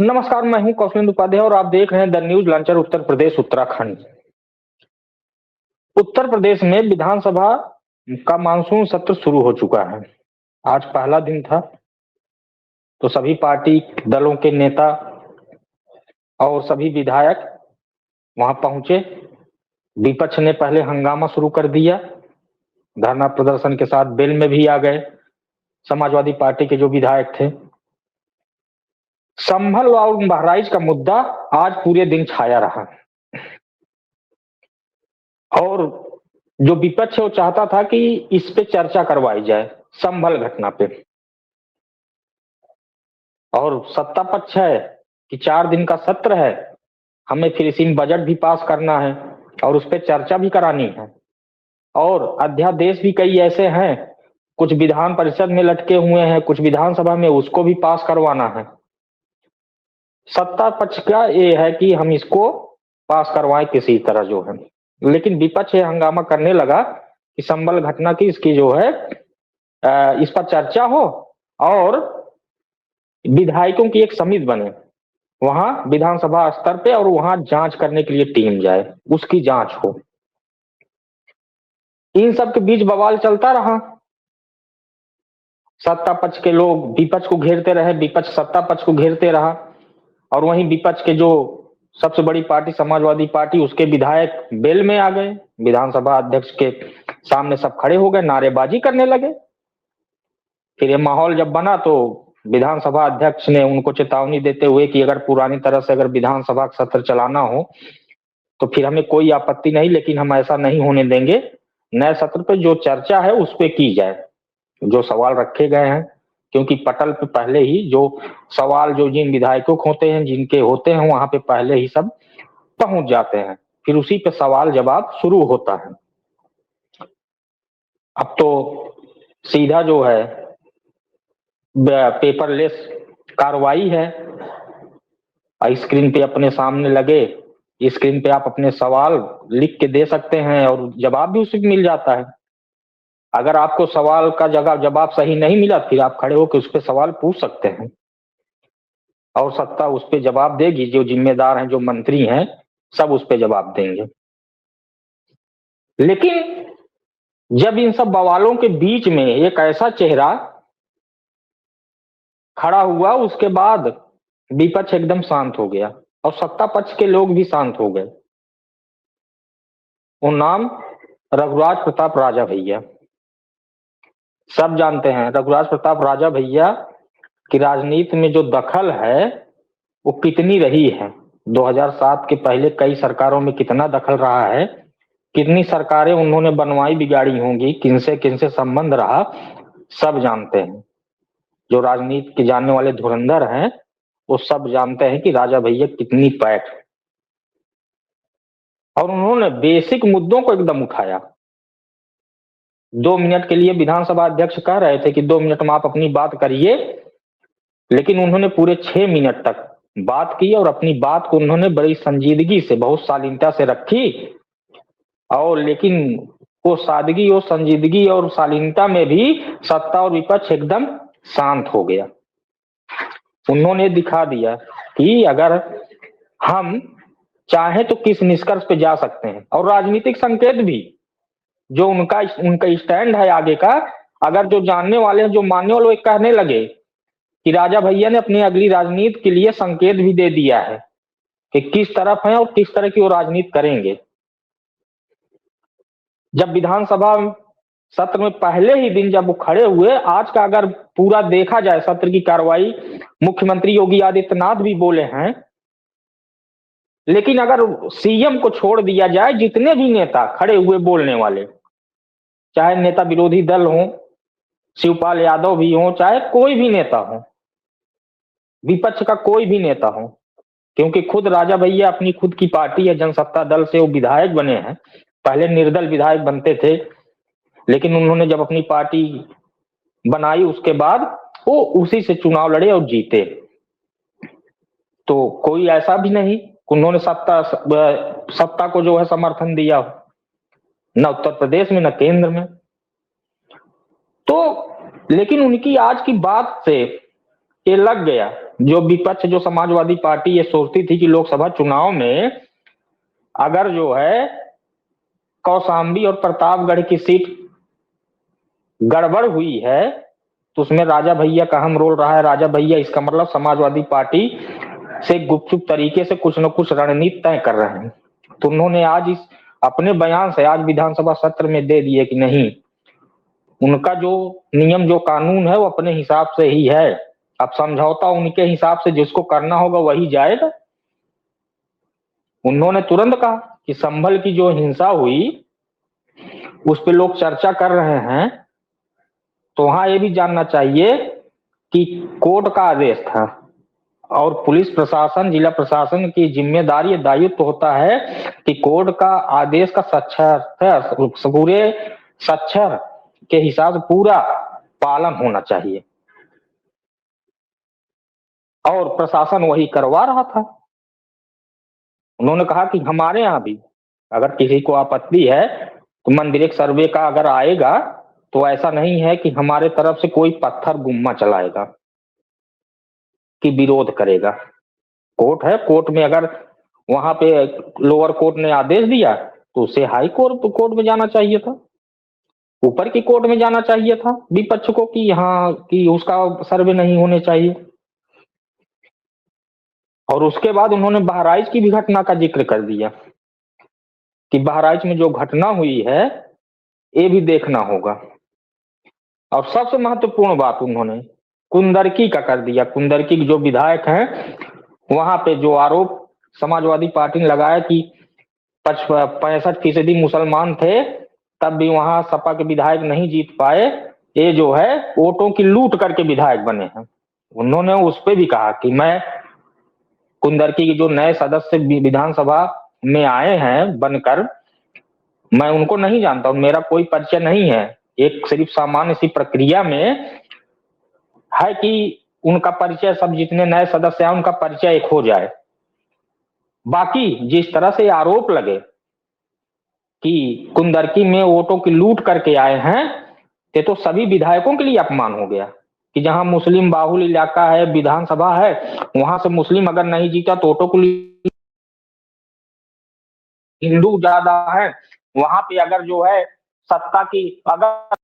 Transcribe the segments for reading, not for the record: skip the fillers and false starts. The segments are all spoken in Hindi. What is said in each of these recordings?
नमस्कार, मैं हूं कौशलेंद्र उपाध्याय और आप देख रहे हैं the news launcher Uttar Pradesh Uttarakhand. Uttar Pradesh में विधानसभा का मानसून सत्र शुरू हो चुका है। आज पहला दिन था, तो सभी पार्टी दलों के नेता और सभी विधायक वहां पहुंचे। विपक्ष ने पहले हंगामा शुरू कर दिया, धरना प्रदर्शन के साथ बेल में भी आ गए। समाजवादी पार्टी के जो विधायक थे, संभल और बहराइच का मुद्दा आज पूरे दिन छाया रहा और जो विपक्ष है वो चाहता था कि इस पे चर्चा करवाई जाए, संभल घटना पे। और सत्ता पक्ष है कि 4 दिन का सत्र है, हमें फिर इसी में बजट भी पास करना है और उस पर चर्चा भी करानी है। और अध्यादेश भी कई ऐसे हैं, कुछ विधान परिषद में लटके हुए हैं, कुछ विधानसभा में, उसको भी पास करवाना है। सत्ता पक्ष का ये है कि हम इसको पास करवाएं किसी तरह जो है, लेकिन विपक्ष ये हंगामा करने लगा कि संभल घटना की इसकी जो है इस पर चर्चा हो और विधायकों की एक समिति बने वहां विधानसभा स्तर पे और वहां जांच करने के लिए टीम जाए, उसकी जांच हो। इन सब के बीच बवाल चलता रहा। सत्ता पक्ष के लोग विपक्ष को घेरते रहे, विपक्ष सत्ता पक्ष को घेरते रहा और वहीं विपक्ष के जो सबसे बड़ी पार्टी समाजवादी पार्टी, उसके विधायक बेल में आ गए। विधानसभा अध्यक्ष के सामने सब खड़े हो गए, नारेबाजी करने लगे। फिर ये माहौल जब बना तो विधानसभा अध्यक्ष ने उनको चेतावनी देते हुए कि अगर पुरानी तरह से अगर विधानसभा का सत्र चलाना हो तो फिर हमें कोई आपत्ति नहीं, लेकिन हम ऐसा नहीं होने देंगे। नए सत्र पे जो चर्चा है उस पे की जाए, जो सवाल रखे गए हैं, क्योंकि पटल पे पहले ही जो सवाल जो जिन विधायकों को होते हैं, जिनके होते हैं, वहां पे पहले ही सब पहुंच जाते हैं, फिर उसी पे सवाल जवाब शुरू होता है। अब तो सीधा जो है पेपरलेस कार्रवाई है। स्क्रीन पे अपने सामने लगे, स्क्रीन पे आप अपने सवाल लिख के दे सकते हैं और जवाब भी उसी मिल जाता है। अगर आपको सवाल का जवाब सही नहीं मिला, फिर आप खड़े होकर उस पर सवाल पूछ सकते हैं और सत्ता उस पर जवाब देगी। जो जिम्मेदार हैं, जो मंत्री हैं, सब उस पर जवाब देंगे। लेकिन जब इन सब बवालों के बीच में एक ऐसा चेहरा खड़ा हुआ, उसके बाद विपक्ष एकदम शांत हो गया और सत्ता पक्ष के लोग भी शांत हो गए। वो नाम रघुराज प्रताप राजा भैया। सब जानते हैं रघुराज प्रताप राजा भैया की राजनीति में जो दखल है वो कितनी रही है। 2007 के पहले कई सरकारों में कितना दखल रहा है, कितनी सरकारें उन्होंने बनवाई बिगाड़ी होंगी, किनसे किनसे संबंध रहा, सब जानते हैं। जो राजनीति के जानने वाले धुरंधर हैं वो सब जानते हैं कि राजा भैया कितनी पैठ, और उन्होंने बेसिक मुद्दों को एकदम उठाया। 2 मिनट के लिए विधानसभा अध्यक्ष कह रहे थे कि 2 मिनट में आप अपनी बात करिए, लेकिन उन्होंने पूरे 6 मिनट तक बात की और अपनी बात को उन्होंने बड़ी संजीदगी से, बहुत शालीनता से रखी। और लेकिन वो सादगी और संजीदगी और शालीनता में भी सत्ता और विपक्ष एकदम शांत हो गया। उन्होंने दिखा दिया कि अगर हम चाहे तो किस निष्कर्ष पे जा सकते हैं, और राजनीतिक संकेत भी जो उनका स्टैंड है आगे का, अगर जो जानने वाले हैं, जो मानने वाले, कहने लगे कि राजा भैया ने अपनी अगली राजनीति के लिए संकेत भी दे दिया है कि किस तरफ है और किस तरह की वो राजनीति करेंगे। जब विधानसभा सत्र में पहले ही दिन जब वो खड़े हुए, आज का अगर पूरा देखा जाए सत्र की कार्रवाई, मुख्यमंत्री योगी आदित्यनाथ भी बोले हैं, लेकिन अगर सीएम को छोड़ दिया जाए, जितने भी नेता खड़े हुए बोलने वाले, चाहे नेता विरोधी दल हो, शिवपाल यादव भी हो, चाहे कोई भी नेता हो, विपक्ष का कोई भी नेता हो, क्योंकि खुद राजा भैया अपनी खुद की पार्टी है जनसत्ता दल से वो विधायक बने हैं। पहले निर्दल विधायक बनते थे, लेकिन उन्होंने जब अपनी पार्टी बनाई उसके बाद वो उसी से चुनाव लड़े और जीते। तो कोई ऐसा भी नहीं उन्होंने सत्ता को जो है समर्थन दिया हो, न उत्तर प्रदेश में न केंद्र में। तो लेकिन उनकी आज की बात से ये लग गया जो विपक्ष, जो समाजवादी पार्टी ये सोचती थी कि लोकसभा चुनाव में अगर जो है कौशाम्बी और प्रतापगढ़ की सीट गड़बड़ हुई है तो उसमें राजा भैया का अहम रोल रहा है। राजा भैया इसका मतलब समाजवादी पार्टी से गुपचुप तरीके से कुछ न कुछ रणनीति तय कर रहे हैं। तो उन्होंने आज इस अपने बयान से आज विधानसभा सत्र में दे दिए कि नहीं, उनका जो नियम जो कानून है वो अपने हिसाब से ही है। अब समझौता उनके हिसाब से जिसको करना होगा वही जाएगा। उन्होंने तुरंत कहा कि संभल की जो हिंसा हुई उस पर लोग चर्चा कर रहे हैं, तो वहां ये भी जानना चाहिए कि कोर्ट का आदेश था और पुलिस प्रशासन, जिला प्रशासन की जिम्मेदारी, दायित्व होता है कि कोर्ट का आदेश का पूरे सच्चर के हिसाब से पूरा पालन होना चाहिए, और प्रशासन वही करवा रहा था। उन्होंने कहा कि हमारे यहाँ भी अगर किसी को आपत्ति है तो मंदिर सर्वे का अगर आएगा तो ऐसा नहीं है कि हमारे तरफ से कोई पत्थर गुम्मा चलाएगा कि विरोध करेगा। कोर्ट है, कोर्ट में अगर वहां पे लोअर कोर्ट ने आदेश दिया तो उसे हाई कोर्ट में जाना चाहिए था, ऊपर की कोर्ट में जाना चाहिए था विपक्ष को कि हाँ कि उसका सर्वे नहीं होने चाहिए। और उसके बाद उन्होंने बहराइच की भी घटना का जिक्र कर दिया कि बहराइच में जो घटना हुई है ये भी देखना होगा। और सबसे महत्वपूर्ण बात उन्होंने कुंदरकी का कर दिया। कुंदरकी के जो विधायक हैं वहां पे जो आरोप समाजवादी पार्टी ने लगाया कि 65% मुसलमान थे तब भी वहां सपा के विधायक नहीं जीत पाए, ये जो है वोटों की लूट करके विधायक बने हैं। उन्होंने उस पर भी कहा कि मैं कुंदरकी के जो नए सदस्य विधानसभा में आए हैं बनकर, मैं उनको नहीं जानता, मेरा कोई परिचय नहीं है। एक सिर्फ सामान्य सी प्रक्रिया में है कि उनका परिचय, सब जितने नए सदस्य हैं उनका परिचय एक हो जाए। बाकी जिस तरह से आरोप लगे कि कुंदरकी में वोटों की लूट करके आए हैं, ये तो सभी विधायकों के लिए अपमान हो गया कि जहां मुस्लिम बाहुल इलाका है, विधानसभा है, वहां से मुस्लिम अगर नहीं जीता तो वोटों को हिंदू ज्यादा है, वहां पे अगर जो है सत्ता की अगर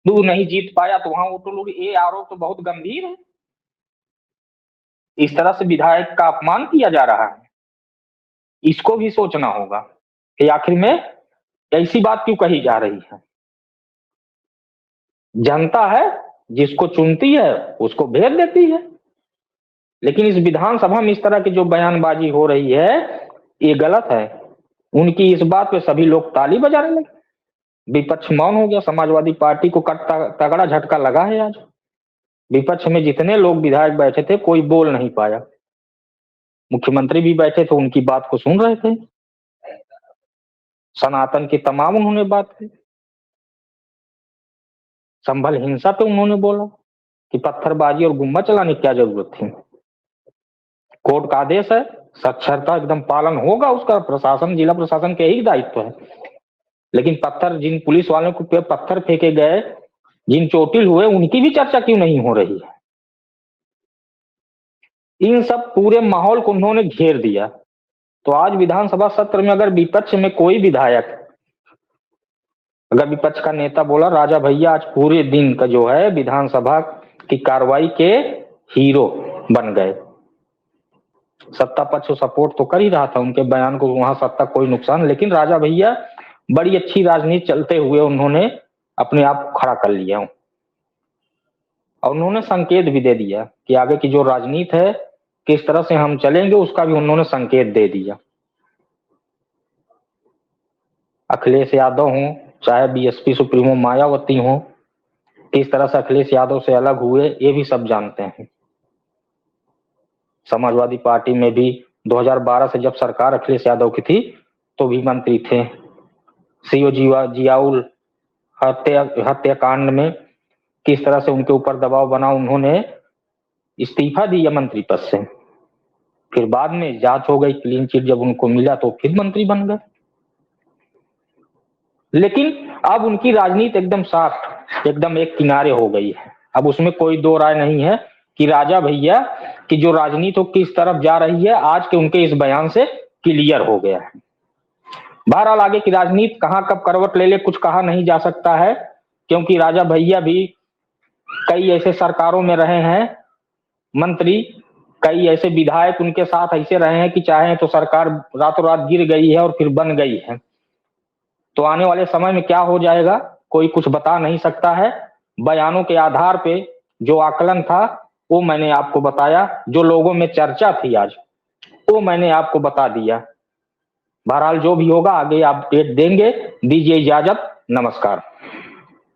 हिंदू नहीं जीत पाया तो वहां वोटों लोग, ये आरोप तो बहुत गंभीर है। इस तरह से विधायक का अपमान किया जा रहा है, इसको भी सोचना होगा कि आखिर में ऐसी बात क्यों कही जा रही है। जनता है, जिसको चुनती है उसको भेज देती है, लेकिन इस विधानसभा में इस तरह की जो बयानबाजी हो रही है ये गलत है। उनकी इस बात पे सभी लोग ताली बजाने लगे, विपक्ष मौन हो गया। समाजवादी पार्टी को तगड़ा झटका लगा है। आज विपक्ष में जितने लोग विधायक बैठे थे कोई बोल नहीं पाया, मुख्यमंत्री भी बैठे थे उनकी बात को सुन रहे थे, सनातन की तमाम उन्होंने बात की, संभल हिंसा पे उन्होंने बोला कि पत्थरबाजी और गुम्बा चलाने की क्या जरूरत थी। कोर्ट का आदेश है, साक्षरता एकदम पालन होगा, उसका प्रशासन, जिला प्रशासन के ही दायित्व है। लेकिन पत्थर, जिन पुलिस वालों को पत्थर फेंके गए, जिन चोटिल हुए, उनकी भी चर्चा क्यों नहीं हो रही है। इन सब पूरे माहौल को उन्होंने घेर दिया। तो आज विधानसभा सत्र में अगर विपक्ष में कोई विधायक, अगर विपक्ष का नेता बोला राजा भैया आज पूरे दिन का जो है विधानसभा की कार्रवाई के हीरो बन गए, सत्ता पक्ष सपोर्ट तो कर ही रहा था उनके बयान को, वहां सत्ता कोई नुकसान, लेकिन राजा भैया बड़ी अच्छी राजनीति चलते हुए उन्होंने अपने आप को खड़ा कर लिया और उन्होंने संकेत भी दे दिया कि आगे की जो राजनीति है किस तरह से हम चलेंगे, उसका भी उन्होंने संकेत दे दिया। अखिलेश यादव हो चाहे बीएसपी सुप्रीमो मायावती हो, किस तरह से अखिलेश यादव से अलग हुए ये भी सब जानते हैं। समाजवादी पार्टी में भी 2012 से जब सरकार अखिलेश यादव की थी तो भी मंत्री थे। सीओ जियाउल हत्याकांड में किस तरह से उनके ऊपर दबाव बना, उन्होंने इस्तीफा दिया मंत्री पद से, फिर बाद में जांच हो गई, क्लीन चिट जब उनको मिला तो फिर मंत्री बन गए। लेकिन अब उनकी राजनीति एकदम साफ, एकदम एक किनारे हो गई है। अब उसमें कोई दो राय नहीं है कि राजा भैया की जो राजनीति किस तरफ जा रही है आज के उनके इस बयान से क्लियर हो गया है। बहरहाल आगे की राजनीति कहां कब करवट ले ले कुछ कहा नहीं जा सकता है, क्योंकि राजा भैया भी कई ऐसे सरकारों में रहे हैं मंत्री, कई ऐसे विधायक उनके साथ ऐसे रहे हैं कि चाहे तो सरकार रातों रात गिर गई है और फिर बन गई है। तो आने वाले समय में क्या हो जाएगा कोई कुछ बता नहीं सकता है। बयानों के आधार पे जो आकलन था वो मैंने आपको बताया, जो लोगों में चर्चा थी आज वो मैंने आपको बता दिया। बहरहाल जो भी होगा आगे अपडेट देंगे। दीजिए इजाजत, नमस्कार।